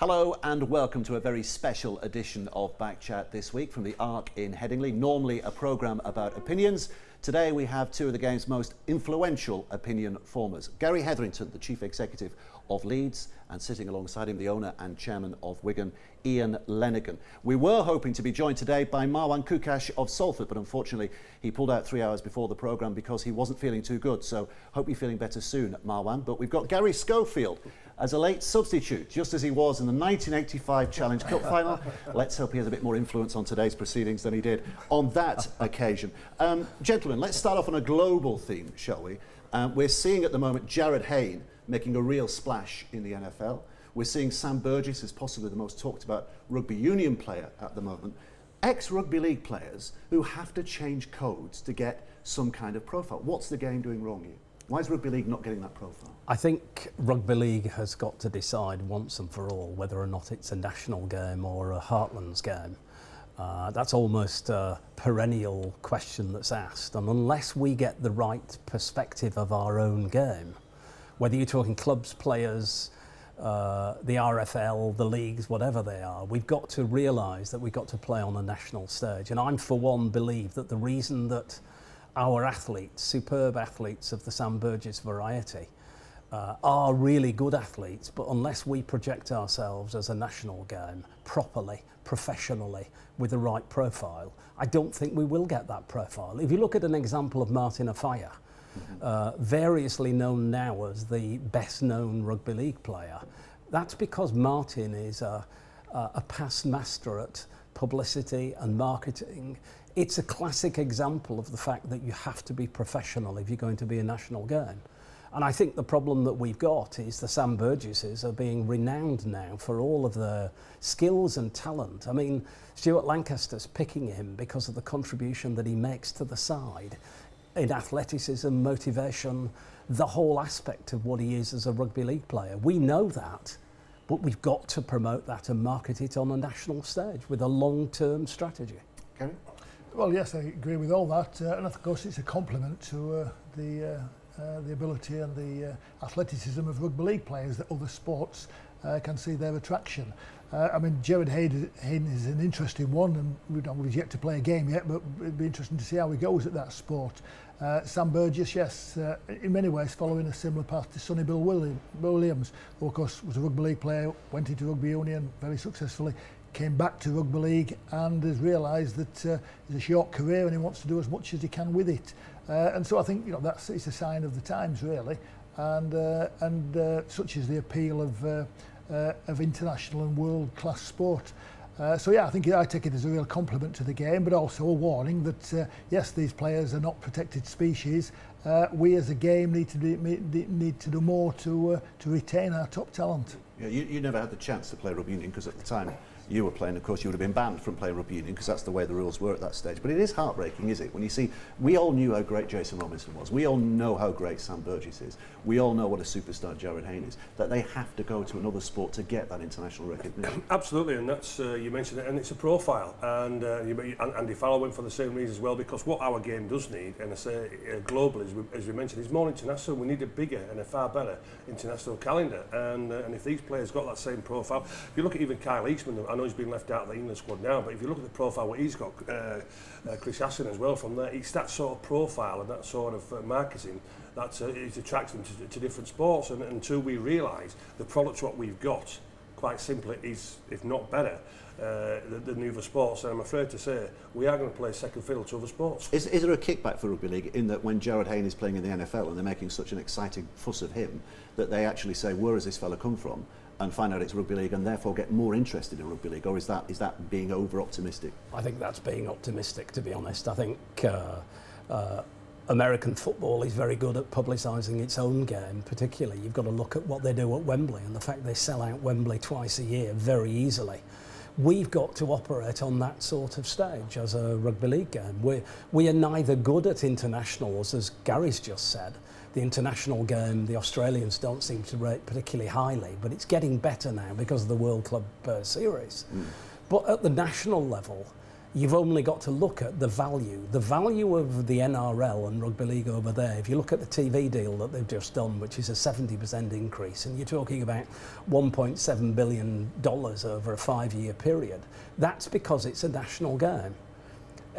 Hello and welcome to a very special edition of Backchat this week from the Arc in Headingley. Normally a programme about opinions. Today we have two of the game's most influential opinion formers. Gary Hertherington, the Chief Executive of Leeds, and sitting alongside him, the owner and chairman of Wigan, Ian Lenagan. We were hoping to be joined today by Marwan Kukash of Salford, but unfortunately he pulled out 3 hours before the programme because he wasn't feeling too good. So hope you're feeling better soon, Marwan. But we've got Gary Schofield as a late substitute, just as he was in the 1985 Challenge Cup final. Let's hope he has a bit more influence on today's proceedings than he did on that occasion. Gentlemen, let's start off on a global theme, shall we? We're seeing at the moment Jarryd Hayne making a real splash in the NFL. We're seeing Sam Burgess as possibly the most talked about rugby union player at the moment. Ex-rugby league players who have to change codes to get some kind of profile. What's the game doing wrong here? Why is rugby league not getting that profile? I think rugby league has got to decide once and for all whether or not it's a national game or a Heartlands game. That's almost a perennial question that's asked, and unless we get the right perspective of our own game, whether you're talking clubs, players, the RFL, the leagues, whatever they are, we've got to realise that we've got to play on a national stage. And I'm for one believe that the reason that our athletes, superb athletes of the Sam Burgess variety, are really good athletes, but unless we project ourselves as a national game properly, professionally, with the right profile, I don't think we will get that profile. If you look at an example of Martin Offiah, variously known now as the best known rugby league player, that's because Martin is a past master at publicity and marketing. It's a classic example of the fact that you have to be professional if you're going to be a national game. And I think the problem that we've got is the Sam Burgesses are being renowned now for all of their skills and talent. I mean, Stuart Lancaster's picking him because of the contribution that he makes to the side in athleticism, motivation, the whole aspect of what he is as a rugby league player. We know that, but we've got to promote that and market it on a national stage with a long-term strategy. Gary? Well, yes, I agree with all that, and of course it's a compliment to the ability and the athleticism of rugby league players that other sports can see their attraction. I mean, Jarryd Hayne is an interesting one, and we've yet to play a game yet, but it'd be interesting to see how he goes at that sport. Sam Burgess, yes, in many ways following a similar path to Sonny Bill Williams, who of course was a rugby league player, went into rugby union very successfully, came back to rugby league and has realised that it's a short career and he wants to do as much as he can with it. And so I think it's a sign of the times really, and such is the appeal of international and world class sport. So yeah, I take it as a real compliment to the game, but also a warning that yes, these players are not protected species. We as a game need to do more to retain our top talent. Yeah, you never had the chance to play rugby union because at the time you were playing, of course, you would have been banned from playing rugby union because that's the way the rules were at that stage. But it is heartbreaking, is it? When you see, we all knew how great Jason Robinson was. We all know how great Sam Burgess is. We all know what a superstar Jarryd Hayne is. That they have to go to another sport to get that international recognition. Absolutely, and that's you mentioned it, and it's a profile. And Andy Farrell went for the same reason as well, because what our game does need, and I say globally, as we mentioned, is more international. We need a bigger and a far better international calendar. And if these players got that same profile, if you look at even Kyle Eastman, I know he's been left out of the England squad now, but if you look at the profile what he's got, Chris Hassan as well from there, it's that sort of profile and that sort of marketing that it attracts them to different sports, and until we realise the product what we've got, quite simply, is, if not better, than the other sports, and I'm afraid to say we are going to play second fiddle to other sports. Is there a kickback for rugby league in that when Jarryd Hayne is playing in the NFL and they're making such an exciting fuss of him, that they actually say, where has this fella come from, and find out it's rugby league and therefore get more interested in rugby league? Or is that being over optimistic? I think that's being optimistic, to be honest. I think American football is very good at publicising its own game. Particularly, you've got to look at what they do at Wembley and the fact they sell out Wembley twice a year very easily. We've got to operate on that sort of stage as a rugby league game. We are neither good at internationals, as Gary's just said. The international game, the Australians don't seem to rate particularly highly, but it's getting better now because of the World Club Series. But at the national level, you've only got to look at the value of the NRL and Rugby League over there. If you look at the TV deal that they've just done, which is a 70% increase, and you're talking about $1.7 billion over a 5-year period, that's because it's a national game.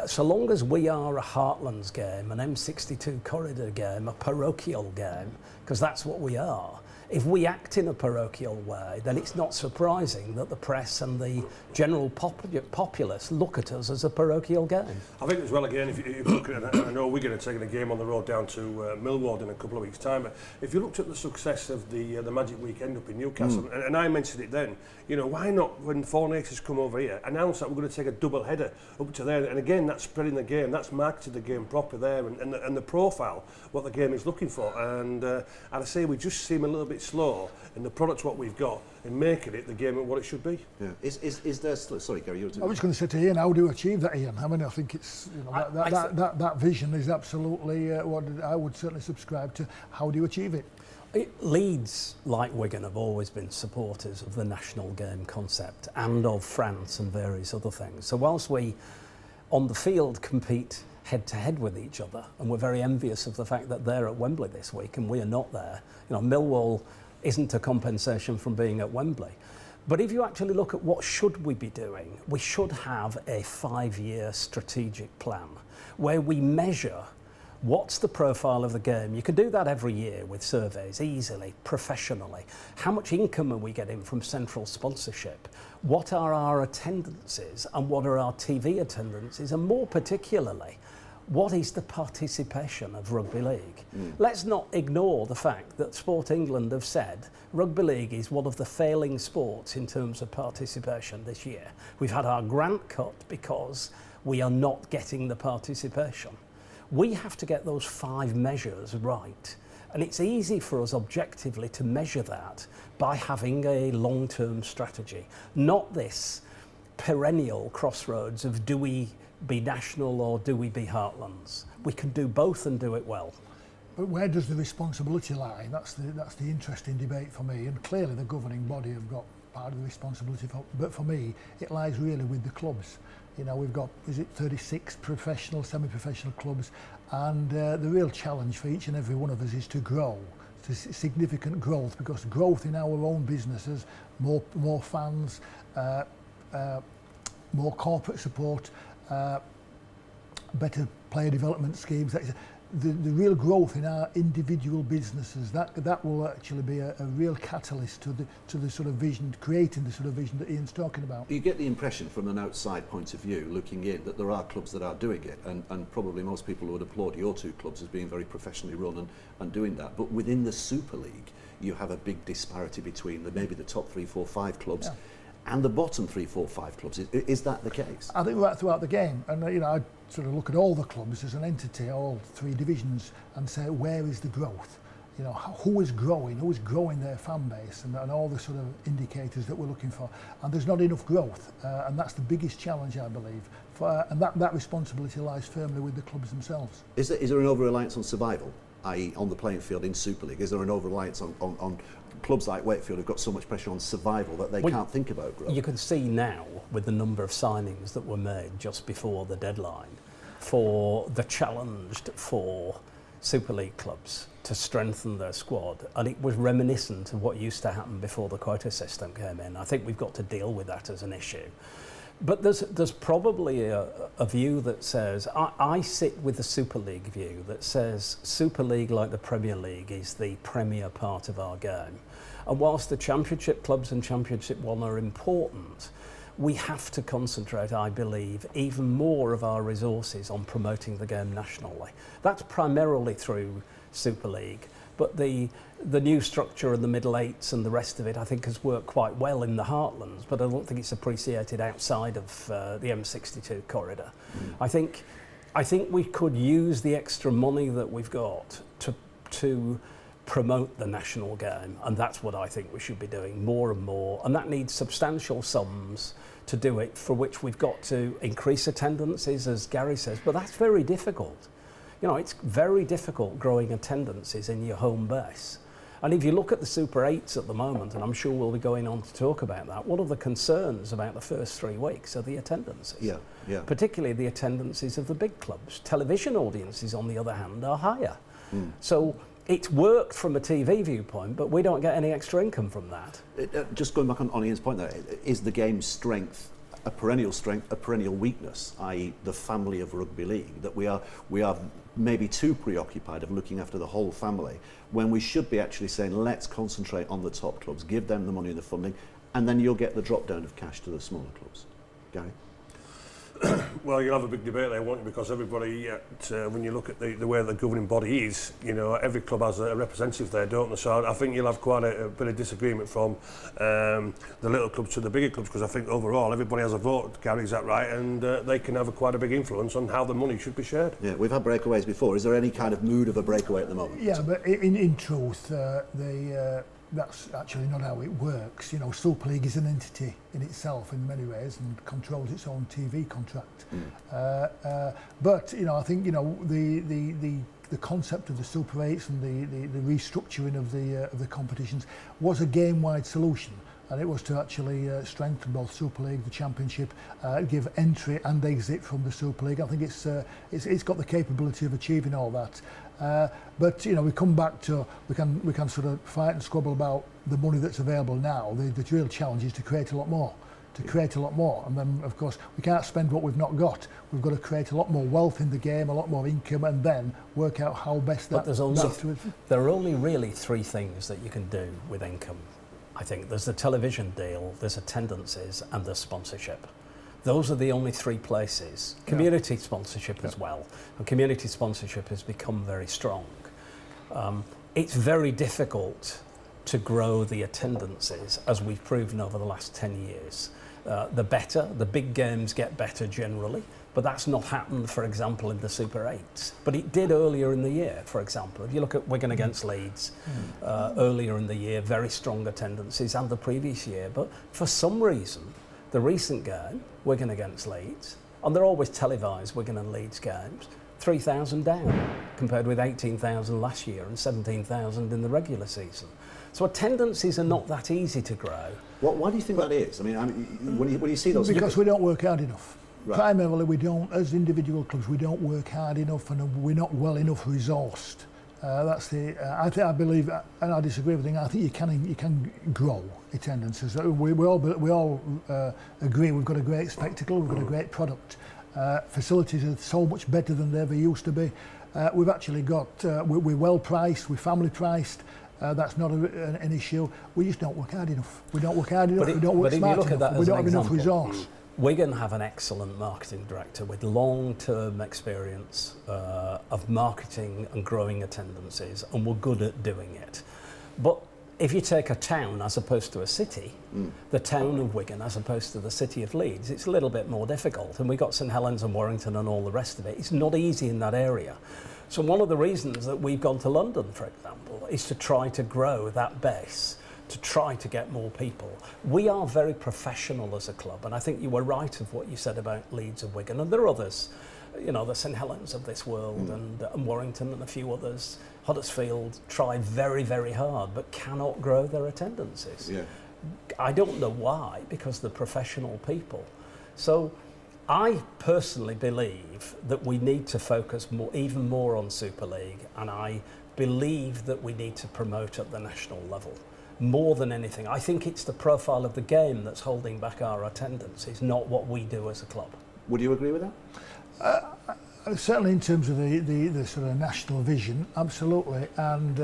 So long as we are a Heartlands game, an M62 corridor game, a parochial game, because that's what we are, if we act in a parochial way, then it's not surprising that the press and the general populace look at us as a parochial game. I think as well, again, if you look at it, and I know we're going to take a game on the road down to Millwall in a couple of weeks' time, but if you looked at the success of the Magic Weekend up in Newcastle, and I mentioned it then, you know, why not, when Four Nations come over here, announce that we're going to take a double header up to there, and again, that's spreading the game, that's marketed the game proper there, and the profile, what the game is looking for, and I say we just seem a little bit slow in the product what we've got in making it the game what it should be. Yeah. Is there sorry, Gary, you were I was going to say to Ian, how do you achieve that, Ian? I mean, I think it's, you know, that vision is absolutely what I would certainly subscribe to. How do you achieve it? Leeds, like Wigan, have always been supporters of the national game concept and of France and various other things. So whilst we, on the field, compete head-to-head with each other, and we're very envious of the fact that they're at Wembley this week and we are not there. You know, Millwall isn't a compensation from being at Wembley. But if you actually look at what should we be doing, we should have a 5-year strategic plan where we measure what's the profile of the game. You can do that every year with surveys, easily, professionally. How much income are we getting from central sponsorship? What are our attendances and what are our TV attendances? And more particularly, what is the participation of Rugby League? Let's not ignore the fact that Sport England have said Rugby League is one of the failing sports in terms of participation this year. We've had our grant cut because we are not getting the participation. We have to get those 5 measures right. And it's easy for us objectively to measure that by having a long-term strategy, not this perennial crossroads of do we be national or do we be Heartlands? We can do both and do it well. But where does the responsibility lie? That's the interesting debate for me. And clearly the governing body have got part of the responsibility but for me, it lies really with the clubs. You know, we've got, is it 36 professional, semi-professional clubs, and the real challenge for each and every one of us is to grow, to significant growth, because growth in our own businesses, more fans, more corporate support, better player development schemes. The real growth in our individual businesses, that will actually be a real catalyst to the sort of vision, creating the sort of vision that Ian's talking about. You get the impression from an outside point of view, looking in, that there are clubs that are doing it, and probably most people would applaud your 2 clubs as being very professionally run and doing that. But within the Super League, you have a big disparity between maybe the top 3, 4, 5 clubs. Yeah. And the bottom 3, 4, 5 clubs. Is that the case? I think right throughout the game, and you know, I sort of look at all the clubs as an entity, all 3 divisions, and say where is the growth? You know, who is growing their fan base, and all the sort of indicators that we're looking for. And there's not enough growth, and that's the biggest challenge, I believe. And that responsibility lies firmly with the clubs themselves. Is there an over-reliance on survival, i.e. on the playing field in Super League? Is there an over-reliance on clubs like Wakefield who've got so much pressure on survival that they can't think about growth? You can see now with the number of signings that were made just before the deadline for the challenged for Super League clubs to strengthen their squad, and it was reminiscent of what used to happen before the quota system came in. I think we've got to deal with that as an issue. But there's probably a view that says, I sit with the Super League view that says Super League, like the Premier League, is the premier part of our game. And whilst the Championship clubs and Championship 1 are important, we have to concentrate, I believe, even more of our resources on promoting the game nationally. That's primarily through Super League, but the new structure and the middle eights and the rest of it, I think, has worked quite well in the Heartlands, but I don't think it's appreciated outside of the M62 corridor. I think we could use the extra money that we've got to promote the national game, and that's what I think we should be doing more and more, and that needs substantial sums to do it, for which we've got to increase attendances, as Gary says, but that's very difficult. You know, it's very difficult growing attendances in your home base. And if you look at the Super 8s at the moment, and I'm sure we'll be going on to talk about that, one of the concerns about the first 3 weeks are the attendances. Yeah. Particularly the attendances of the big clubs. Television audiences, on the other hand, are higher. So it's worked from a TV viewpoint, but we don't get any extra income from that. Just going back on Ian's point there, is the game's strength, a perennial weakness, i.e. the family of rugby league, that we are maybe too preoccupied of looking after the whole family, when we should be actually saying, let's concentrate on the top clubs, give them the money and the funding, and then you'll get the drop down of cash to the smaller clubs. Gary? Well, you'll have a big debate there, won't you? Because everybody, when you look at the way the governing body is, you know, every club has a representative there, don't they? So I think you'll have quite a bit of disagreement from the little clubs to the bigger clubs, because I think overall everybody has a vote, Gary, is that right? And they can have quite a big influence on how the money should be shared. Yeah, we've had breakaways before. Is there any kind of mood of a breakaway at the moment? Yeah, but in truth, that's actually not how it works. You know, Super League is an entity in itself in many ways and controls its own TV contract. But you know, I think, you know, the concept of the Super 8s and the restructuring of the competitions was a game-wide solution. And it was to actually strengthen both Super League, the Championship, give entry and exit from the Super League. I think it's got the capability of achieving all that. But you know, we come back to we can sort of fight and squabble about the money that's available now. The real challenge is to create a lot more. And then of course we can't spend what we've not got. We've got to create a lot more wealth in the game, a lot more income, and then work out how best that. But there are only really 3 things that you can do with income. I think there's the television deal, there's attendances, and there's sponsorship. Those are the only 3 places. Community sponsorship as well, and community sponsorship has become very strong. It's very difficult to grow the attendances, as we've proven over the last 10 years. The big games get better generally, but that's not happened, for example, in the Super 8s. But it did earlier in the year, for example. If you look at Wigan against Leeds, earlier in the year, very strong attendances, and the previous year. But for some reason, the recent game, Wigan against Leeds, and they're always televised, Wigan and Leeds games, 3,000 down, compared with 18,000 last year and 17,000 in the regular season. So attendances are not that easy to grow. Why do you think that is? I mean, when you see those... Because we don't work hard enough. Right. Primarily, we don't, as individual clubs, we don't work hard enough, and we're not well enough resourced. That's the. I believe, and I disagree with you. I think you can grow attendances. We all agree we've got a great spectacle, we've got a great product. Facilities are so much better than they ever used to be. We've actually got. We're well priced. We're family priced. That's not an issue. We just don't work hard enough. We don't work hard enough. We don't work smart enough. We don't have enough resource. Wigan have an excellent marketing director with long-term experience of marketing and growing attendances, and we're good at doing it. But if you take a town as opposed to a city, the town of Wigan as opposed to the city of Leeds, it's a little bit more difficult. And we've got St Helens and Warrington and all the rest of it. It's not easy in that area. So one of the reasons that we've gone to London, for example, is to try to grow that base, to try to get more people. We are very professional as a club, and I think you were right of what you said about Leeds and Wigan, and there are others, you know, the St Helens of this world, and Warrington and a few others. Huddersfield try very, very hard, but cannot grow their attendances. Yeah. I don't know why, because they're professional people. So I personally believe that we need to focus even more on Super League, and I believe that we need to promote at the national level. More than anything, I think it's the profile of the game that's holding back our attendance. It's not what we do as a club. Would you agree with that? Certainly, in terms of the sort of national vision, absolutely. And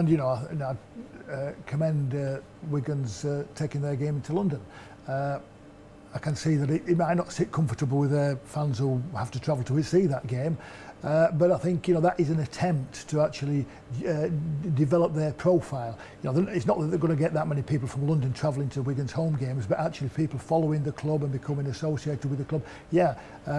you know, I commend Wigan's taking their game into London. I can see that it might not sit comfortable with their fans who have to travel to see that game. But I think, you know, that is an attempt to actually develop their profile. You know, it's not that they're going to get that many people from London travelling to Wigan's home games, but actually people following the club and becoming associated with the club. Yeah,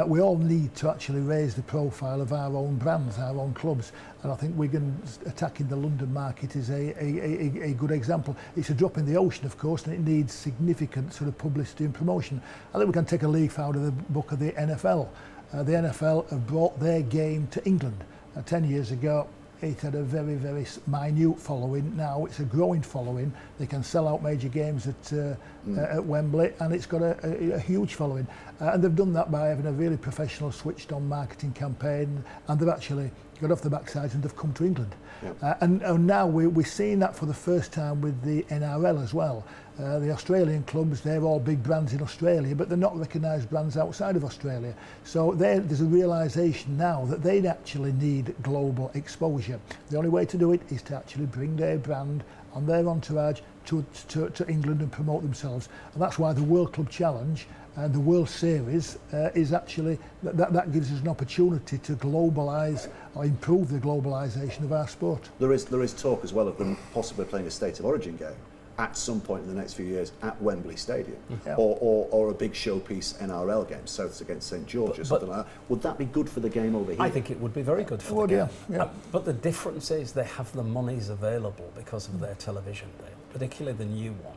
we all need to actually raise the profile of our own brands, our own clubs, and I think Wigan attacking the London market is a good example. It's a drop in the ocean, of course, and it needs significant sort of publicity and promotion. I think we can take a leaf out of the book of the NFL. The NFL have brought their game to England. 10 years ago, it had a very, very minute following. Now it's a growing following. They can sell out major games at Wembley, and it's got a huge following. And they've done that by having a really professional, switched-on marketing campaign, and they've actually got off the backside and they've come to England. Yep. And now we're seeing that for the first time with the NRL as well. The Australian clubs, they're all big brands in Australia, but they're not recognised brands outside of Australia. So there's a realisation now that they actually need global exposure. The only way to do it is to actually bring their brand and their entourage to England and promote themselves. And that's why the World Club Challenge and the World Series is actually, that gives us an opportunity to globalise or improve the globalisation of our sport. There is talk as well of them possibly playing a State of Origin game at some point in the next few years at Wembley Stadium, or a big showpiece NRL game, Souths against St George or something like that. Would that be good for the game over here? I think it would be very good for the game. But the difference is they have the monies available because of their television deal, particularly the new one.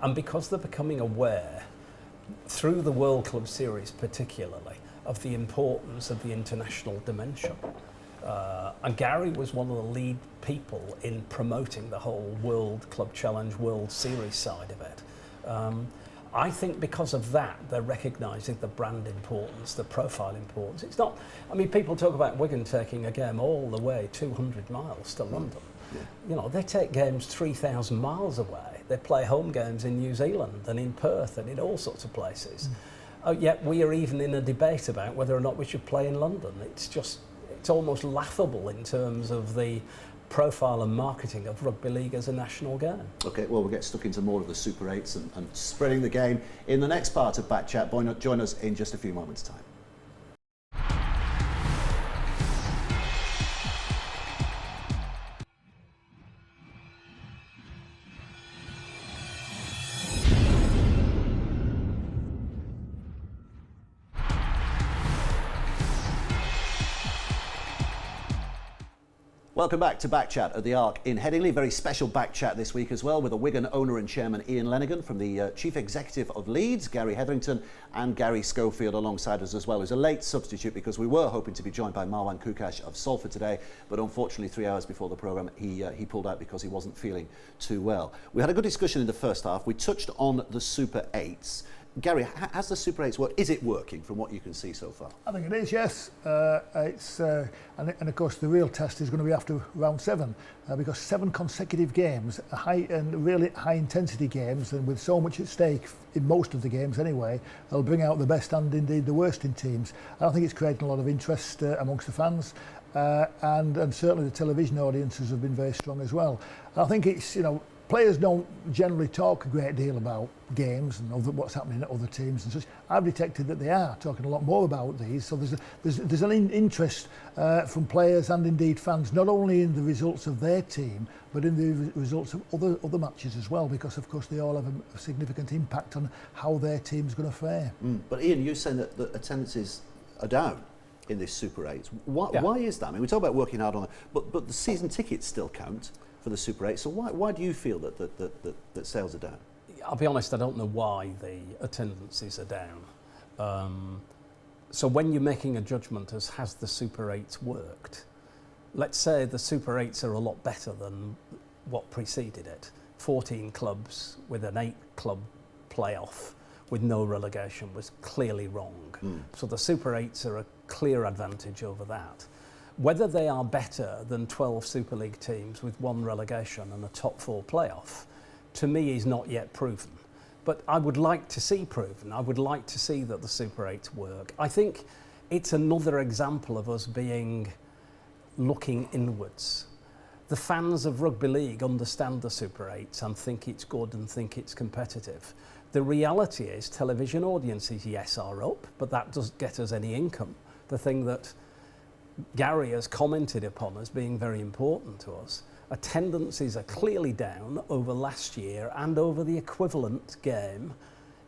And because they're becoming aware, through the World Club Series particularly, of the importance of the international dimension. And Gary was one of the lead people in promoting the whole World Club Challenge, World Series side of it. I think because of that, they're recognising the brand importance, the profile importance. It's not, I mean, people talk about Wigan taking a game all the way 200 miles to London. Yeah. You know, they take games 3,000 miles away. They play home games in New Zealand and in Perth and in all sorts of places. Yet we are even in a debate about whether or not we should play in London. It's almost laughable in terms of the profile and marketing of rugby league as a national game. Okay, well, we'll get stuck into more of the Super 8s and spreading the game in the next part of Back Chat. Join us in just a few moments' time. Welcome back to Back Chat at the Arc in Headingley. Very special Back Chat this week as well, with a Wigan owner and chairman Ian Lenagan, from the Chief Executive of Leeds, Gary Hertherington, and Gary Schofield alongside us as well, who's a late substitute because we were hoping to be joined by Marwan Kukash of Salford today, but unfortunately 3 hours before the programme he pulled out because he wasn't feeling too well. We had a good discussion in the first half. We touched on the Super 8s. Gary, has the Super 8s worked? Is it working from what you can see so far? I think it is, yes. And of course the real test is going to be after round 7, because 7 consecutive games, really high intensity games, and with so much at stake in most of the games anyway, they'll bring out the best and indeed the worst in teams. I think it's creating a lot of interest amongst the fans, and certainly the television audiences have been very strong as well. I think it's, players don't generally talk a great deal about games and what's happening at other teams and such. I've detected that they are talking a lot more about these. So there's an interest from players and indeed fans, not only in the results of their team, but in the results of other matches as well, because of course they all have a significant impact on how their team's going to fare. But Ian, you're saying that the attendances are down in this Super 8. Why is that? I mean, we talk about working hard on it, but the season tickets still count for the Super 8. So why do you feel that sales are down? I'll be honest, I don't know why the attendances are down. So when you're making a judgment as has the Super 8s worked, let's say the Super 8s are a lot better than what preceded it. 14 clubs with an 8-club playoff with no relegation was clearly wrong. So the Super 8s are a clear advantage over that. Whether they are better than 12 Super League teams with 1 relegation and a top 4 playoff, to me is not yet proven. But I would like to see proven. I would like to see that the Super 8s work. I think it's another example of us looking inwards. The fans of rugby league understand the Super 8s and think it's good and think it's competitive. The reality is television audiences, yes, are up, but that doesn't get us any income. The thing that Gary has commented upon as being very important to us, attendances are clearly down over last year and over the equivalent game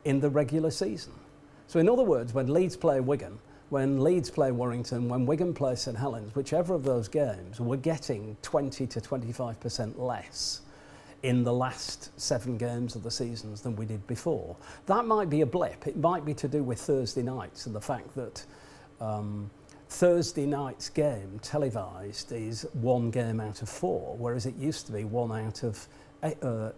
in the regular season. So in other words, when Leeds play Wigan, when Leeds play Warrington, when Wigan play St Helens, whichever of those games, we're getting 20 to 25% less in the last 7 games of the seasons than we did before. That might be a blip. It might be to do with Thursday nights and the fact that Thursday night's game televised is 1 game out of 4, whereas it used to be 1 out of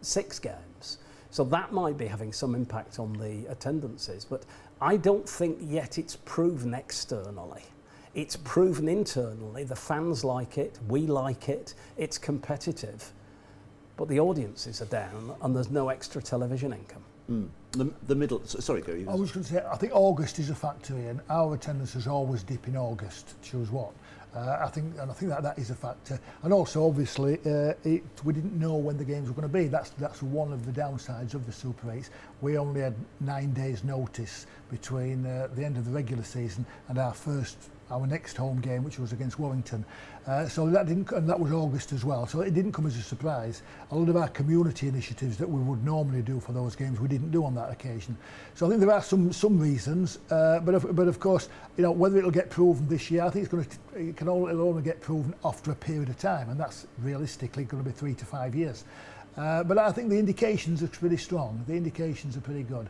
6 games. So that might be having some impact on the attendances, but I don't think yet it's proven externally. It's proven internally. The fans like it, we like it, it's competitive, but the audiences are down and there's no extra television income. The middle, sorry, Gary. I was going to say, I think August is a factor in. Our attendance has always dipped in August, choose what. I think that is a factor, and also obviously we didn't know when the games were going to be. That's one of the downsides of the Super 8s. We only had 9 days' notice between the end of the regular season and our next home game, which was against Warrington. So that didn't, and that was August as well. So it didn't come as a surprise. A lot of our community initiatives that we would normally do for those games, we didn't do on that occasion. So I think there are some reasons, but of course, you know, whether it'll get proven this year, I think it'll only get proven after a period of time, and that's realistically going to be 3 to 5 years. But I think the indications are pretty strong. The indications are pretty good.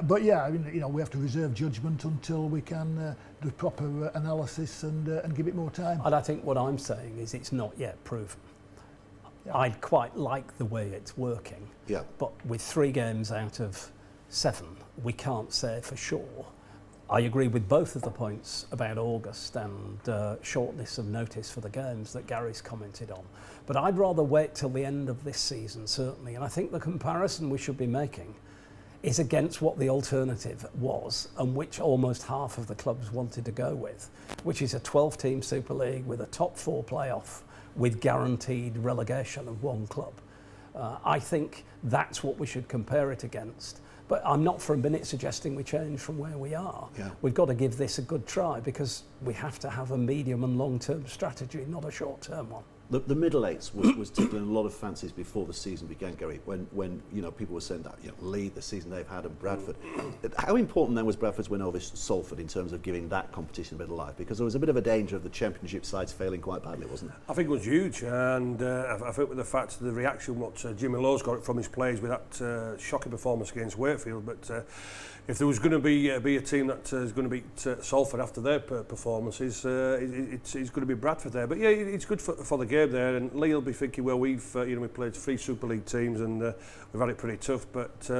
But yeah, I mean, you know, we have to reserve judgment until we can do proper analysis and give it more time. And I think what I'm saying is it's not yet proven. Yeah. I quite like the way it's working, but with 3 games out of 7, we can't say for sure. I agree with both of the points about August and shortness of notice for the games that Gary's commented on. But I'd rather wait till the end of this season, certainly. And I think the comparison we should be making is against what the alternative was and which almost half of the clubs wanted to go with, which is a 12-team Super League with a top 4 playoff with guaranteed relegation of 1 club. I think that's what we should compare it against. But I'm not for a minute suggesting we change from where we are. Yeah. We've got to give this a good try because we have to have a medium and long-term strategy, not a short-term one. The middle eights was tickling a lot of fancies before the season began, Gary, when you know, people were saying that, you know, Leigh, the season they've had, and Bradford. How important then was Bradford's win over Salford in terms of giving that competition a bit of life? Because there was a bit of a danger of the Championship sides failing quite badly, wasn't there? I think it was huge, and I think with the fact of the reaction what Jimmy Lowe's got from his players with that shocking performance against Wakefield, but if there was going to be a team that is going to beat Salford after their performances, it's going to be Bradford there. But yeah, it's good for the game there, and Leigh will be thinking, well, we played 3 Super League teams and we've had it pretty tough. But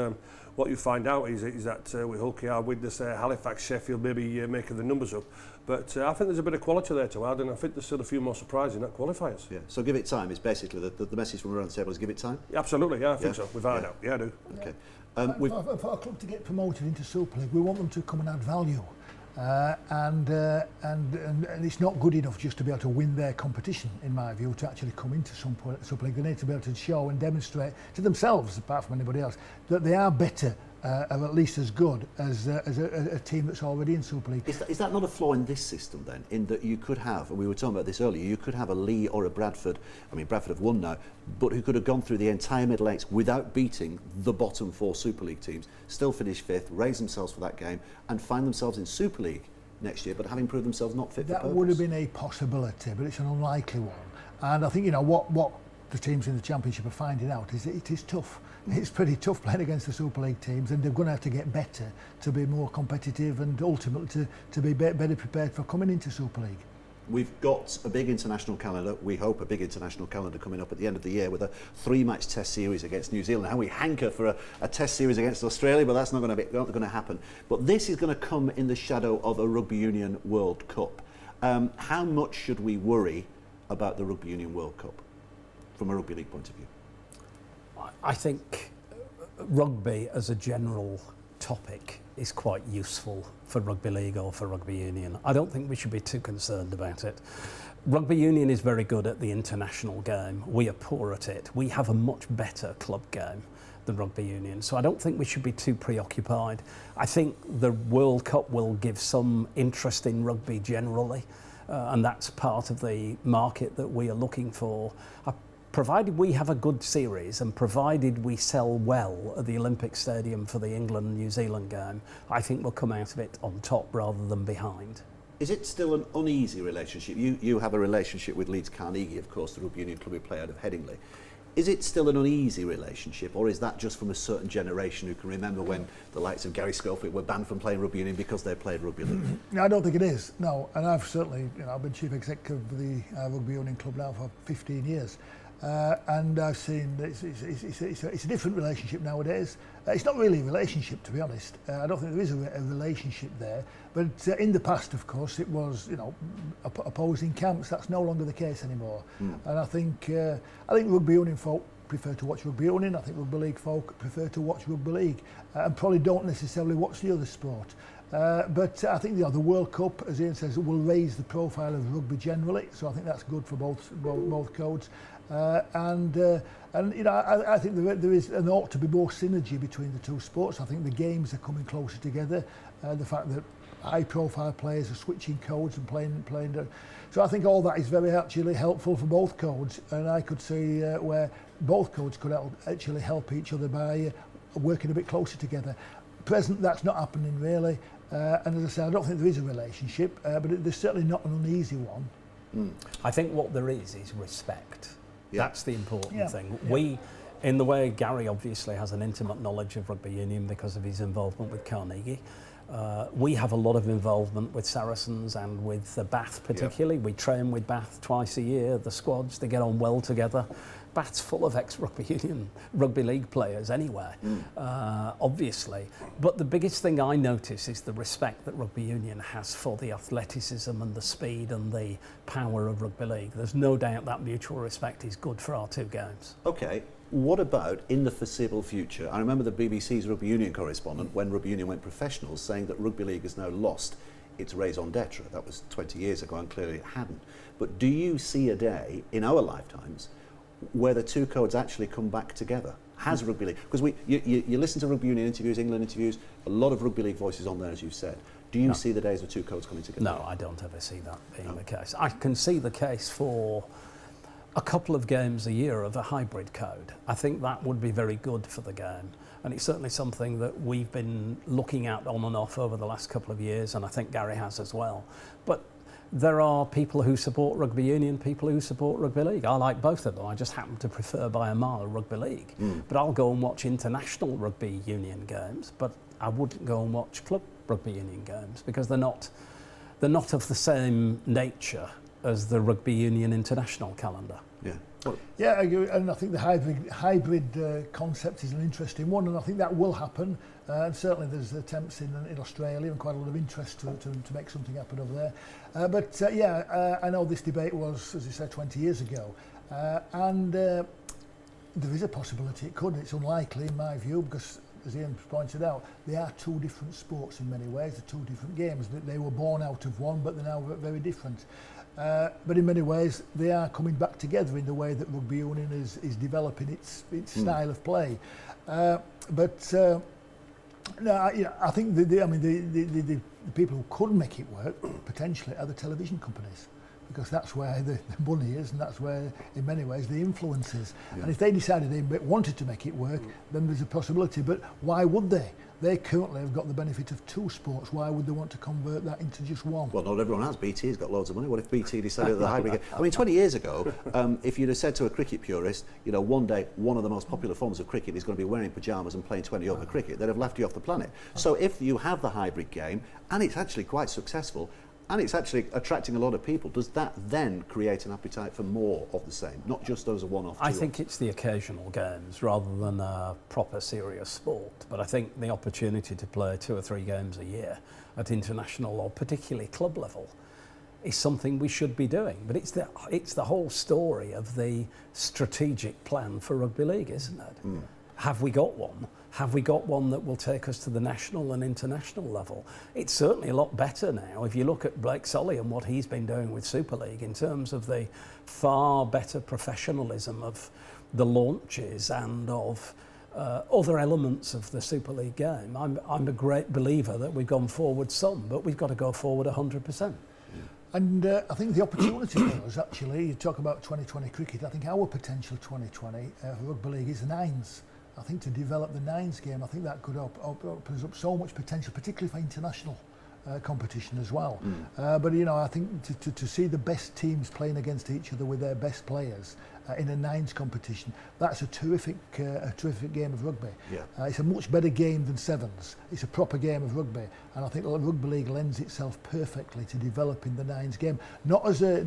what you find out is that with Hulky, our witness Halifax, Sheffield, maybe making the numbers up. But I think there's a bit of quality there to add, and I think there's still a few more surprises in that qualifiers. Yeah. So give it time is basically the message from around the table is give it time? Yeah, absolutely, yeah, I think so, without a doubt. Yeah, I do. Okay. For a club to get promoted into Super League, we want them to come and add value. And it's not good enough just to be able to win their competition, in my view, to actually come into Super League. They need to be able to show and demonstrate to themselves, apart from anybody else, that they are better or at least as good as a team that's already in Super League. Is that not a flaw in this system then, in that you could have, and we were talking about this earlier, you could have a Leigh or a Bradford, I mean Bradford have won now, but who could have gone through the entire middle eights without beating the bottom 4 Super League teams, still finish 5th, raise themselves for that game and find themselves in Super League next year, but having proved themselves not fit for purpose. That would have been a possibility, but it's an unlikely one. And I think, you know, what the teams in the Championship are finding out is that it is tough. It's pretty tough playing against the Super League teams, and they're going to have to get better to be more competitive and ultimately to be better prepared for coming into Super League. We've got a big international calendar. We hope a big international calendar coming up at the end of the year with a 3-match test series against New Zealand. How we hanker for a test series against Australia, but that's not going to happen. But this is going to come in the shadow of a Rugby Union World Cup. How much should we worry about the Rugby Union World Cup from a Rugby League point of view? I think rugby as a general topic is quite useful for Rugby League or for Rugby Union. I don't think we should be too concerned about it. Rugby Union is very good at the international game. We are poor at it. We have a much better club game than Rugby Union, so I don't think we should be too preoccupied. I think the World Cup will give some interest in rugby generally, and that's part of the market that we are looking for. Provided we have a good series and provided we sell well at the Olympic Stadium for the England-New Zealand game, I think we'll come out of it on top rather than behind. Is it still an uneasy relationship? You have a relationship with Leeds Carnegie, of course, the Rugby Union club we play out of Headingley. Is it still an uneasy relationship, or is that just from a certain generation who can remember when the likes of Gary Schofield were banned from playing rugby union because they played rugby league? No, I don't think it is. No, and I've certainly, I've been chief executive of the rugby union club now for 15 years, and I've seen it's a different relationship nowadays. It's not really a relationship, to be honest. I don't think there is a relationship there. But in the past, of course, it was opposing camps. That's no longer the case anymore. And I think rugby union folk prefer to watch rugby union. I think rugby league folk prefer to watch rugby league, and probably don't necessarily watch the other sport. But I think the World Cup, as Ian says, will raise the profile of rugby generally. So I think that's good for both codes. I think there is and ought to be more synergy between the two sports. I think the games are coming closer together. The fact that high-profile players are switching codes and playing. So I think all that is very actually helpful for both codes, and I could see where both codes could actually help each other by working a bit closer together. Present, that's not happening really, and as I said, I don't think there is a relationship, but there's certainly not an uneasy one. I think what there is respect. Yeah. That's the important thing. Yeah. We, in the way Gary obviously has an intimate knowledge of rugby union because of his involvement with Carnegie, we have a lot of involvement with Saracens and with Bath particularly. We train with Bath twice a year, the squads, they get on well together. Bath's full of ex-rugby union, rugby league players anyway, obviously. But the biggest thing I notice is the respect that rugby union has for the athleticism and the speed and the power of rugby league. There's no doubt that mutual respect is good for our two games. Okay. What about in the foreseeable future? I remember the BBC's rugby union correspondent, when rugby union went professional, saying that rugby league has now lost its raison d'etre. That was 20 years ago, and clearly it hadn't. But do you see a day in our lifetimes where the two codes actually come back together? Has rugby league, because you listen to rugby union interviews, England interviews, a lot of rugby league voices on there, as you've said. Do you see the days of two codes coming together? No, I don't ever see that being the case. I can see the case for a couple of games a year of a hybrid code. I think that would be very good for the game, and it's certainly something that we've been looking at on and off over the last couple of years, and I think Gary has as well. But there are people who support rugby union, people who support rugby league. I like both of them. I just happen to prefer by a mile rugby league. But I'll go and watch international rugby union games, but I wouldn't go and watch club rugby union games because they're not of the same nature as the rugby union international calendar. Yeah. Well, Yeah, I agree, and I think the hybrid concept is an interesting one, and I think that will happen. And certainly there's attempts in Australia and quite a lot of interest to make something happen over there. I know this debate was, as you said, 20 years ago, and there is a possibility it could. It's unlikely in my view because, as Ian pointed out, they are two different sports in many ways. They're two different games. They were born out of one, but they're now very different. But in many ways, they are coming back together in the way that rugby union is developing its style of play. I think the people who could make it work potentially are the television companies, because that's where the money is, and that's where, in many ways, the influence is. Yeah. And if they decided they wanted to make it work, then there's a possibility. But why would they? They currently have got the benefit of two sports. Why would they want to convert that into just one? Well, not everyone has. BT's got loads of money. What if BT decided the hybrid game? I mean, 20 years ago, if you'd have said to a cricket purist, one day one of the most popular forms of cricket is going to be wearing pyjamas and playing 20 over cricket, they'd have laughed you off the planet. So if you have the hybrid game, and it's actually quite successful, and it's actually attracting a lot of people, does that then create an appetite for more of the same, not just as a one-off? I think it's the occasional games rather than a proper serious sport, but I think the opportunity to play 2 or 3 games a year at international or particularly club level is something we should be doing. But it's the whole story of the strategic plan for rugby league, isn't it? Have we got one? Have we got one that will take us to the national and international level? It's certainly a lot better now. If you look at Blake Solly and what he's been doing with Super League in terms of the far better professionalism of the launches and of other elements of the Super League game, I'm a great believer that we've gone forward some, but we've got to go forward 100%. And I think the opportunity for us, actually, you talk about 2020 cricket, I think our potential 2020 for rugby league is the nines. I think to develop the nines game, I think that could opens up so much potential, particularly for international. competition as well. But you know, I think to see the best teams playing against each other with their best players in a nines competition, that's a terrific game of rugby. Yeah. It's a much better game than sevens. It's a proper game of rugby, and I think rugby league lends itself perfectly to developing the nines game, not as to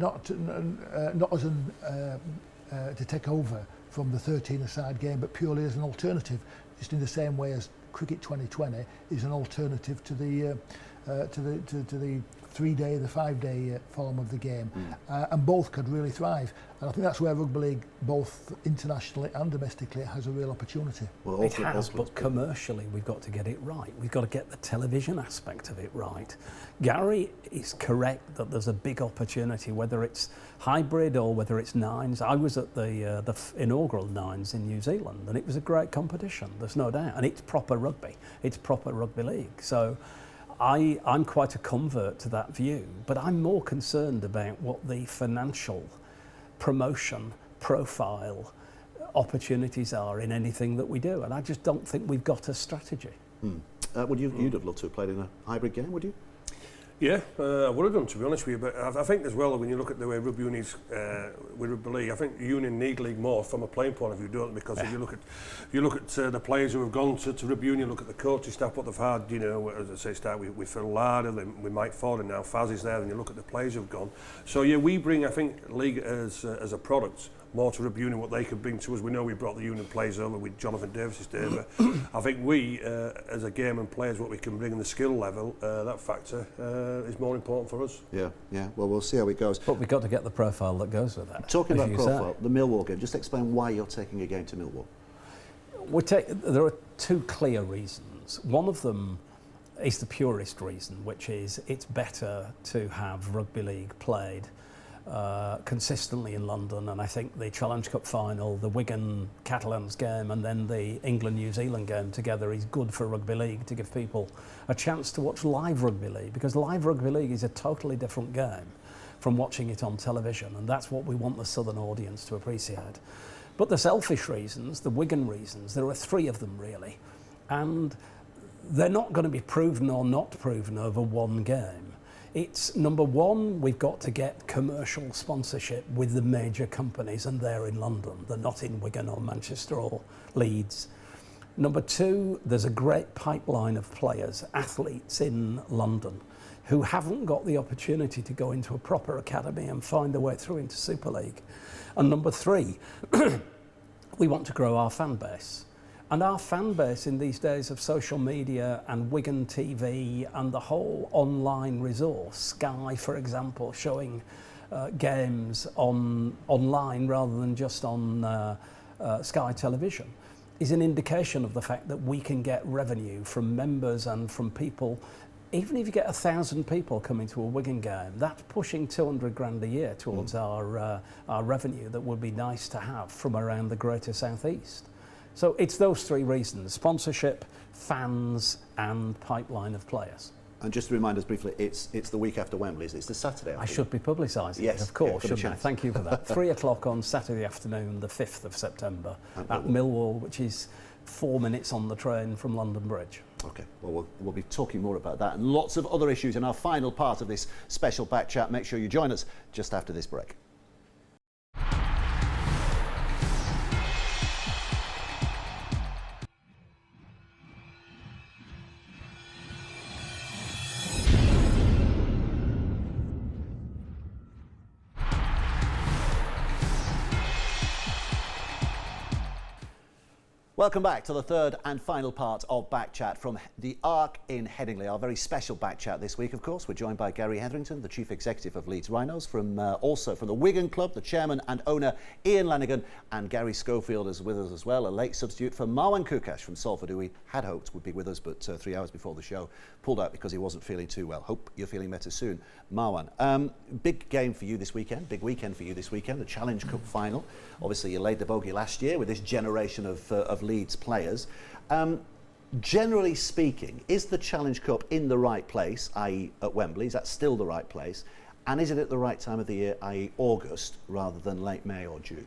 take over from the 13-a-side game, but purely as an alternative, just in the same way as Cricket 2020 is an alternative to the 3-day, the 5-day form of the game, and both could really thrive. And I think that's where rugby league, both internationally and domestically, has a real opportunity. Well, it has, but commercially we've got to get it right. We've got to get the television aspect of it right. Gary is correct that there's a big opportunity, whether it's hybrid or whether it's nines. I was at the inaugural nines in New Zealand, and it was a great competition, there's no doubt. And it's proper rugby. It's proper rugby league. So I'm quite a convert to that view, but I'm more concerned about what the financial promotion profile opportunities are in anything that we do, and I just don't think we've got a strategy. You'd have loved to have played in a hybrid game, would you? Yeah, I would have done, to be honest with you, but I think as well, when you look at the way rugby unions with rugby league, I think the union need league more from a playing point of view, don't they? Because if you look at the players who have gone to rugby union, look at the coaching staff, what they've had, you know, as I say, start with Phil Larder, then with Mike Ford, and now Faz is there, and you look at the players who've gone. So yeah, we bring, I think, league as a product more to rugby union, what they could bring to us. We know we brought the union players over with Jonathan Davis's day, but I think we, as a game and players, what we can bring in the skill level, that factor is more important for us. Yeah. Well, we'll see how it goes. But we've got to get the profile that goes with that. Talking about profile, the Millwall game, just explain why you're taking a game to Millwall. There are two clear reasons. One of them is the purest reason, which is it's better to have rugby league played consistently in London, and I think the Challenge Cup final, the Wigan Catalans game, and then the England-New Zealand game together is good for rugby league, to give people a chance to watch live rugby league, because live rugby league is a totally different game from watching it on television, and that's what we want the southern audience to appreciate. But the selfish reasons, the Wigan reasons, there are three of them really, and they're not going to be proven or not proven over one game. It's number one, we've got to get commercial sponsorship with the major companies, and they're in London. They're not in Wigan or Manchester or Leeds. Number two, there's a great pipeline of players, athletes in London who haven't got the opportunity to go into a proper academy and find their way through into Super League. And number three, we want to grow our fan base. And our fan base in these days of social media and Wigan TV and the whole online resource, Sky, for example, showing games online rather than just on Sky Television, is an indication of the fact that we can get revenue from members and from people. Even if you get 1,000 people coming to a Wigan game, that's pushing 200 grand a year towards our revenue that would be nice to have from around the Greater South East. So it's those three reasons: sponsorship, fans, and pipeline of players. And just to remind us briefly, it's the week after Wembley. It's the Saturday afternoon. I should be publicising it, of course, shouldn't I? Thank you for that. 3 o'clock on Saturday afternoon, the 5th of September, at Millwall, which is 4 minutes on the train from London Bridge. Okay, well, we'll be talking more about that and lots of other issues in our final part of this special back chat. Make sure you join us just after this break. Welcome back to the third and final part of Back Chat from the Arc in Headingley. Our very special Back Chat this week, of course. We're joined by Gary Hertherington, the Chief Executive of Leeds Rhinos, also from the Wigan Club, the Chairman and owner Ian Lenagan, and Gary Schofield is with us as well, a late substitute for Marwan Kukash from Salford, who we had hoped would be with us, but 3 hours before the show pulled out because he wasn't feeling too well. Hope you're feeling better soon, Marwan. Big game for you this weekend, big weekend for you this weekend, the Challenge Cup final. Obviously, you laid the bogey last year with this generation of Leeds players. Generally speaking, is the Challenge Cup in the right place, i.e. at Wembley? Is that still the right place? And is it at the right time of the year, i.e. August, rather than late May or June?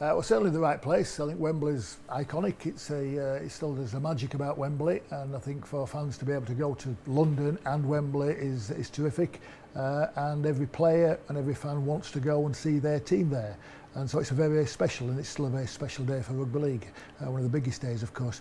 Well, certainly the right place. I think Wembley's iconic. It still there's a magic about Wembley, and I think for fans to be able to go to London and Wembley is terrific. And every player and every fan wants to go and see their team there. And so it's a very, very special, and it's still a very special day for Rugby League. One of the biggest days, of course.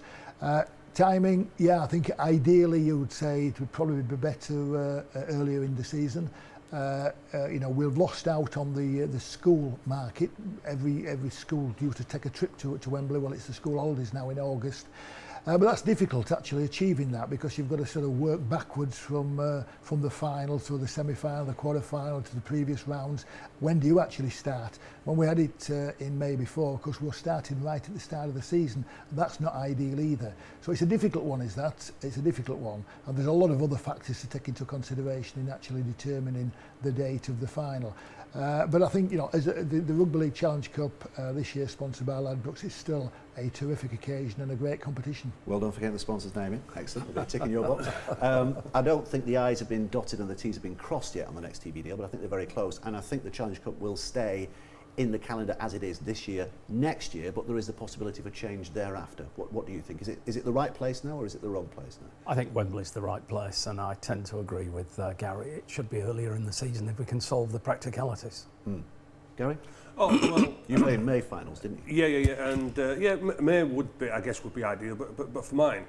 Timing, yeah, I think ideally you would say it would probably be better earlier in the season. We've lost out on the school market. Every school due to take a trip to Wembley. Well, it's the school holidays now in August. But that's difficult actually achieving that, because you've got to sort of work backwards from the final through the semi-final, the quarter-final to the previous rounds. When do you actually start? When we had it in May before, of course, we were starting right at the start of the season, and that's not ideal either. So it's a difficult one, it's a difficult one, and there's a lot of other factors to take into consideration in actually determining the date of the final. But I think, as the Rugby League Challenge Cup this year, sponsored by Ladbrokes, is still a terrific occasion and a great competition. Well, don't forget the sponsor's naming. Excellent. We're ticking your box. I don't think the I's have been dotted and the T's have been crossed yet on the next TV deal, but I think they're very close. And I think the Challenge Cup will stay in the calendar as it is this year, next year, but there is the possibility for change thereafter. What do you think? Is it the right place now, or is it the wrong place now? I think Wembley's the right place, and I tend to agree with Gary. It should be earlier in the season if we can solve the practicalities. Gary? Oh, well, You played May finals, didn't you? Yeah, and May would be ideal, but for mine,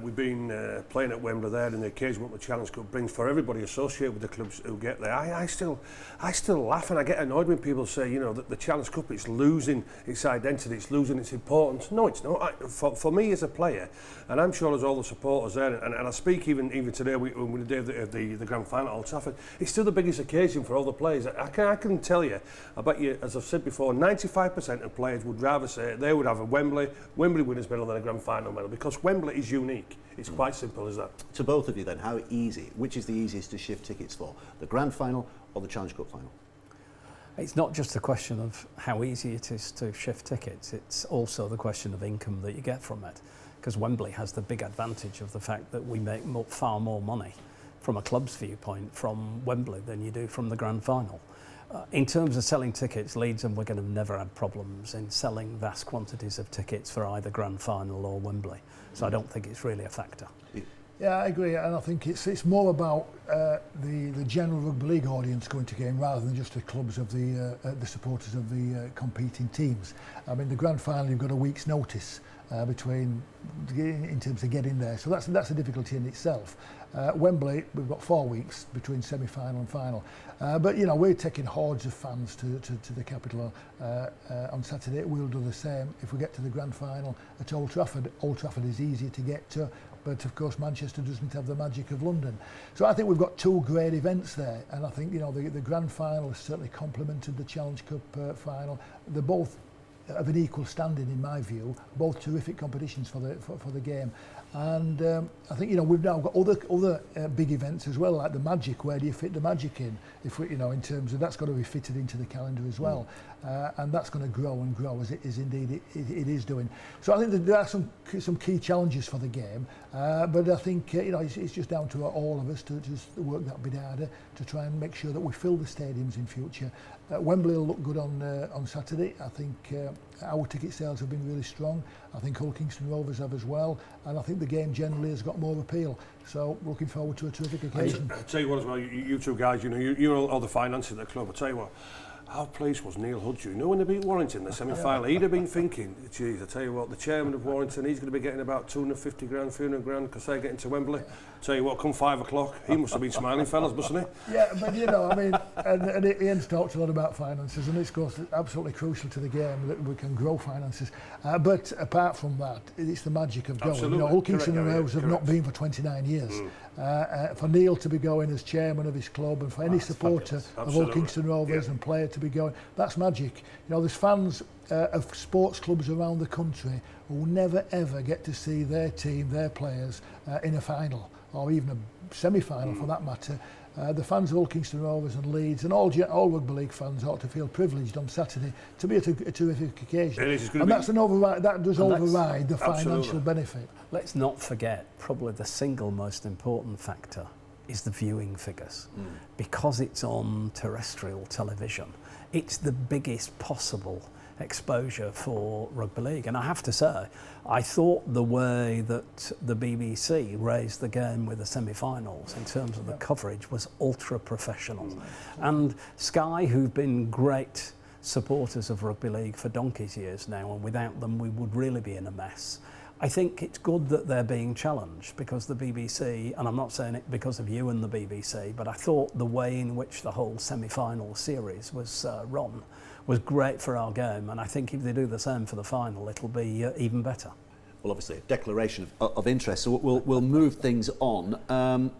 we've been playing at Wembley there, and the occasion what the Challenge Cup brings for everybody associated with the clubs who get there. I still laugh, and I get annoyed when people say, that the Challenge Cup, it's losing its identity, it's losing its importance. No, it's not. For me as a player, and I'm sure there's all the supporters there, and I speak even today when we did the grand final at Old Trafford, it's still the biggest occasion for all the players. I can tell you, I bet you, as I've said before, 95% of players would rather say they would have a Wembley winners medal than a grand final medal, because Wembley is unique. It's quite simple as that. To both of you then, which is the easiest to shift tickets for? The grand final or the Challenge Cup final? It's not just a question of how easy it is to shift tickets, it's also the question of income that you get from it. Because Wembley has the big advantage of the fact that we make far more money from a club's viewpoint from Wembley than you do from the grand final. In terms of selling tickets, Leeds and Wigan have never had problems in selling vast quantities of tickets for either grand final or Wembley. So I don't think it's really a factor. Yeah, I agree, and I think it's more about the general Rugby League audience going to game rather than just the clubs of the supporters of the competing teams. I mean, the grand final, you've got a week's notice in terms of getting there, so that's a difficulty in itself. Wembley, we've got 4 weeks between semi-final and final, but we're taking hordes of fans to the capital on Saturday. We'll do the same if we get to the grand final at Old Trafford. Old Trafford is easy to get to, but of course Manchester doesn't have the magic of London. So I think we've got two great events there, and I think the grand final has certainly complemented the Challenge Cup final. They're both of an equal standing in my view, both terrific competitions for the game. And I think we've now got other big events as well, like the Magic. Where do you fit the Magic in? If we, in terms of that's got to be fitted into the calendar as well, and that's going to grow and grow as it is indeed it is doing. So I think that there are some key challenges for the game, but I think it's just down to all of us to just work that bit harder to try and make sure that we fill the stadiums in future. Wembley will look good on Saturday. I think our ticket sales have been really strong. I think Hull Kingston Rovers have as well, and I think the game generally has got more appeal. So looking forward to a terrific occasion. I'll tell you what as well, you two guys, you know all the finances of the club. I'll tell you what, how pleased was Neil Hudgew? When they beat Warrington in the semi-final, he'd have been thinking, geez, I tell you what, the chairman of Warrington, he's going to be getting about 250 grand, 300 grand because they're getting to Wembley. Tell you what, come 5 o'clock, he must have been smiling, fellas, mustn't he? Yeah, but I mean, and Ian's talked a lot about finances, and it's, of course, absolutely crucial to the game that we can grow finances. But apart from that, it's the magic of going. Absolutely. Hull Kingston and Rovers have not been for 29 years. For Neil to be going as chairman of his club, and for any supporter of Hull Kingston Rovers and player to be going, that's magic. There's fans of sports clubs around the country who never ever get to see their team, their players in a final or even a semi-final for that matter. The fans of Hull Kingston Rovers and Leeds and all Rugby League fans ought to feel privileged on Saturday to be at a terrific occasion. And that's an override. That does override the financial benefit. Let's not forget, probably the single most important factor is the viewing figures. Because it's on terrestrial television, it's the biggest possible exposure for rugby league. And I have to say, I thought the way that the BBC raised the game with the semi-finals in terms of the coverage was ultra professional. And Sky, who've been great supporters of rugby league for donkey's years now, and without them we would really be in a mess. I think it's good that they're being challenged, because the BBC, and I'm not saying it because of you and the BBC, but I thought the way in which the whole semi-final series was run was great for our game, and I think if they do the same for the final, it'll be even better. Well, obviously, a declaration of interest, so we'll move things on.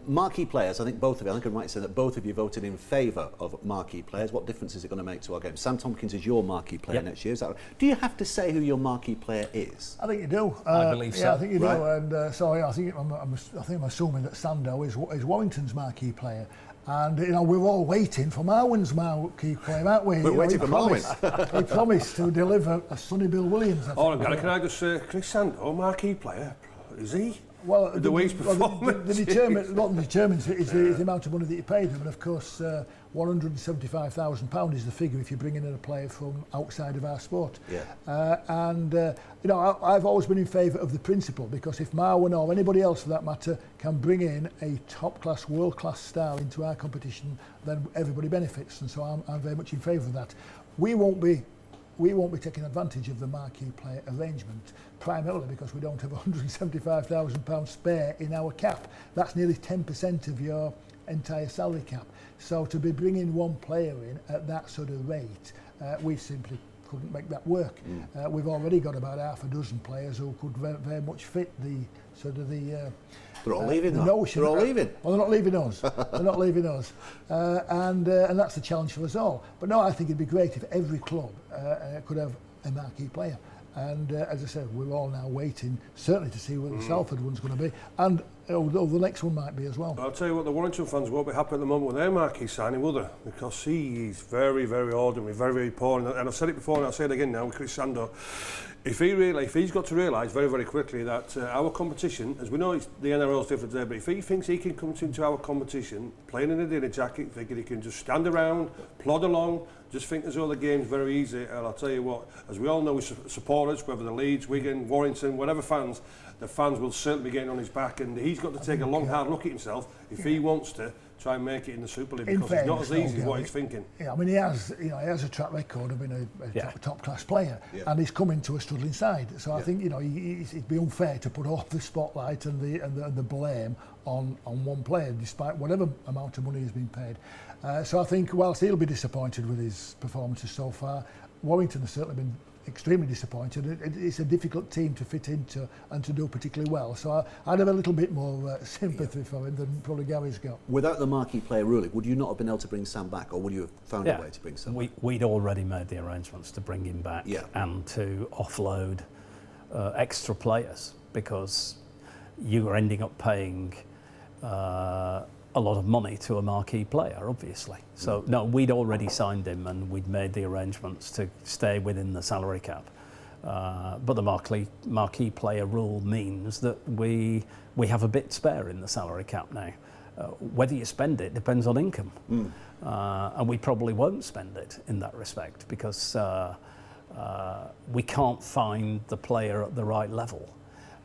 Marquee players, I think both of you, I think I might say that both of you voted in favour of marquee players. What difference is it going to make to our game? Sam Tompkins is your marquee player next year. Is that right? Do you have to say who your marquee player is? I think you do. I believe so. Yeah, I think you do. Right. And so I think I'm assuming that Sando is Warrington's marquee player. And we're all waiting for Marwan's marquee player, aren't we? We're waiting for Marwan. He promised to deliver a Sonny Bill Williams. Can I just say, Chris Sando, marquee player, is he? Well, the way he's performing. What determines it is the amount of money that you pay them, and of course, £175,000 is the figure if you're bringing in a player from outside of our sport. Yeah. I've always been in favour of the principle, because if Marwan or anybody else for that matter can bring in a top-class, world-class star into our competition, then everybody benefits, and so I'm very much in favour of that. We won't be taking advantage of the marquee player arrangement, primarily because we don't have £175,000 spare in our cap. That's nearly 10% of your entire salary cap. So to be bringing one player in at that sort of rate, we simply couldn't make that work. We've already got about half a dozen players who could very much fit the sort of the They're all leaving the now. notion. They're all leaving. Well, they're not leaving us. They're not leaving us. And that's the challenge for us all. But no, I think it'd be great if every club could have a marquee player. And as I said, we're all now waiting, certainly to see where the Salford one's going to be. And the next one might be as well. I'll tell you what, the Warrington fans won't be happy at the moment with their marquee signing, will they? Because he is very, very ordinary, very, very poor. And I've said it before and I'll say it again now with Chris Sando. If he's got to realise very, very quickly that our competition, as we know the NRL's different there, but if he thinks he can come into our competition playing in a dinner jacket, thinking he can just stand around, plod along, just think as though the game's very easy, and I'll tell you what, as we all know, with supporters, whether they're Leeds, Wigan, Warrington, whatever fans, the fans will certainly be getting on his back, and he's got to take a long, hard look at himself if he wants to try and make it in the Super League, because it's not as easy as what he's thinking. Yeah, I mean, he has a track record of being a top-class player, and he's coming to a struggling side. So I think it'd be unfair to put all the spotlight and the blame on one player, despite whatever amount of money he's been paid. So I think whilst he'll be disappointed with his performances so far, Warrington has certainly been extremely disappointed. It's a difficult team to fit into and to do particularly well. So I'd have a little bit more sympathy for him than probably Gary's got. Without the marquee player ruling, would you not have been able to bring Sam back, or would you have found a way to bring Sam back? We'd already made the arrangements to bring him back and to offload extra players, because you were ending up paying a lot of money to a marquee player, obviously. So no, we'd already signed him and we'd made the arrangements to stay within the salary cap. But the marquee player rule means that we have a bit spare in the salary cap now. Whether you spend it depends on income. And we probably won't spend it in that respect, because we can't find the player at the right level.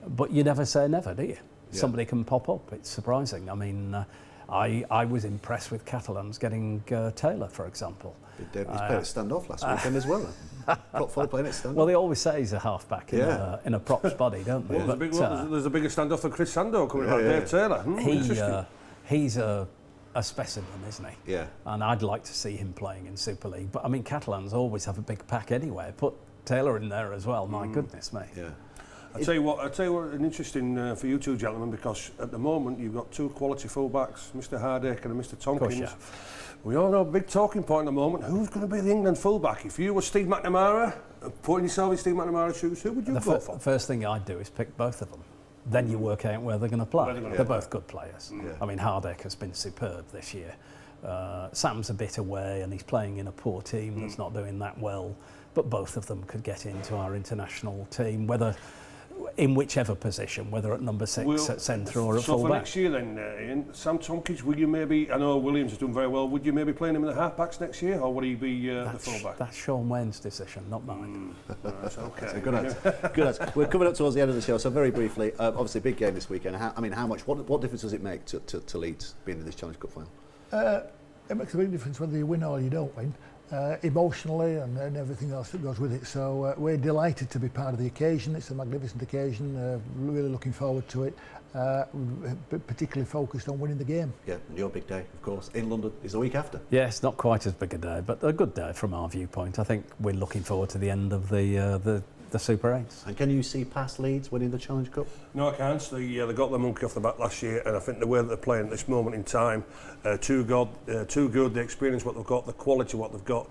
But you never say never, do you? Somebody can pop up. It's surprising. I mean, I was impressed with Catalans getting Taylor, for example. He's played at standoff last weekend as well. Prop 4 playing at standoff. Well, they always say he's a half-back in a prop's body, don't they? Well, there's a bigger standoff than Chris Sando coming back, Dave Taylor. He's a specimen, isn't he? Yeah. And I'd like to see him playing in Super League. But I mean, Catalans always have a big pack anyway. Put Taylor in there as well. My goodness me. Yeah. I'll tell you what, an interesting for you two gentlemen, because at the moment you've got two quality fullbacks, Mr. Hardacre and Mr. Tompkins. Of course, we all know a big talking point at the moment. Who's going to be the England fullback? If you were Steve McNamara, putting yourself in Steve McNamara's shoes, who would you go for? The first thing I'd do is pick both of them. Then you work out where they're going to play. They're both good players. Yeah. I mean, Hardacre's been superb this year. Sam's a bit away and he's playing in a poor team that's not doing that well. But both of them could get into our international team. Whether in whichever position, whether at number 6, at centre or at so full for back. next year then, Ian, Sam Tompkins, will you maybe, I know Williams has done very well, would you maybe playing him in the half-backs next year, or would he be the full-back? That's Sean Wayne's decision, not mine. That's okay. That's a good answer. Good answer. We're coming up towards the end of the show, so very briefly, obviously big game this weekend. What difference does it make to Leeds being in this Challenge Cup final? It makes a big difference whether you win or you don't win, emotionally and everything else that goes with it. So we're delighted to be part of the occasion. It's a magnificent occasion. Really looking forward to it. Particularly focused on winning the game. Yeah, and your big day, of course, in London is the week after. Yes, not quite as big a day, but a good day from our viewpoint. I think we're looking forward to the end of the Super 8s. And can you see past Leeds winning the Challenge Cup? No, I can't. They got the monkey off the back last year, and I think the way that they're playing at this moment in time, too good, the experience what they've got, the quality what they've got.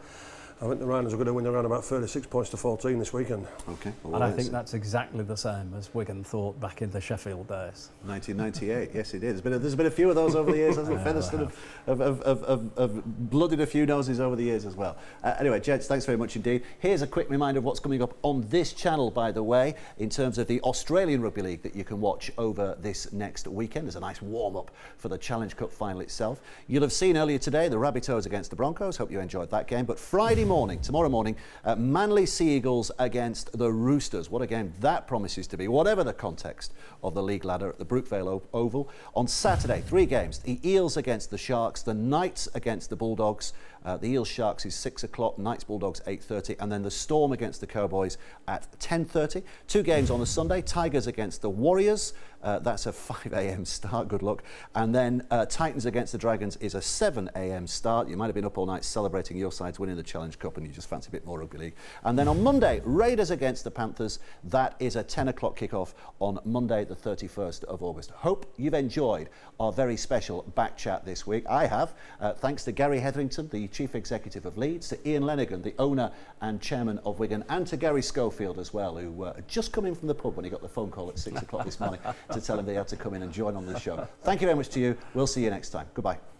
I think the Rhinos are going to win around about 36 points to 14 this weekend. Okay. Well, and I think that's exactly the same as Wigan thought back in the Sheffield days. 1998, yes it is. There's been a few of those over the years, hasn't it? Featherstone have blooded a few noses over the years as well. Anyway, gents, thanks very much indeed. Here's a quick reminder of what's coming up on this channel, by the way, in terms of the Australian Rugby League that you can watch over this next weekend. There's a nice warm-up for the Challenge Cup final itself. You'll have seen earlier today the Rabbitohs against the Broncos. Hope you enjoyed that game. But tomorrow morning, Manly Sea Eagles against the Roosters. What a game that promises to be, whatever the context of the league ladder at the Brookvale Oval. On Saturday, 3 games. The Eels against the Sharks, the Knights against the Bulldogs. The Eels Sharks is 6 o'clock, Knights Bulldogs 8:30, and then the Storm against the Cowboys at 10:30. 2 games on the Sunday, Tigers against the Warriors. That's a 5 a.m. start, good luck. And then Titans against the Dragons is a 7 a.m. start. You might have been up all night celebrating your side's winning the Challenge Cup and you just fancy a bit more rugby league. And then on Monday, Raiders against the Panthers. That is a 10 o'clock kickoff on Monday, the 31st of August. Hope you've enjoyed our very special back chat this week. I have. Thanks to Gary Hertherington, the Chief Executive of Leeds, to Ian Lenagan, the owner and chairman of Wigan, and to Gary Schofield as well, who had just come in from the pub when he got the phone call at 6 o'clock this morning to tell him they had to come in and join on the show. Thank you very much to you. We'll see you next time. Goodbye.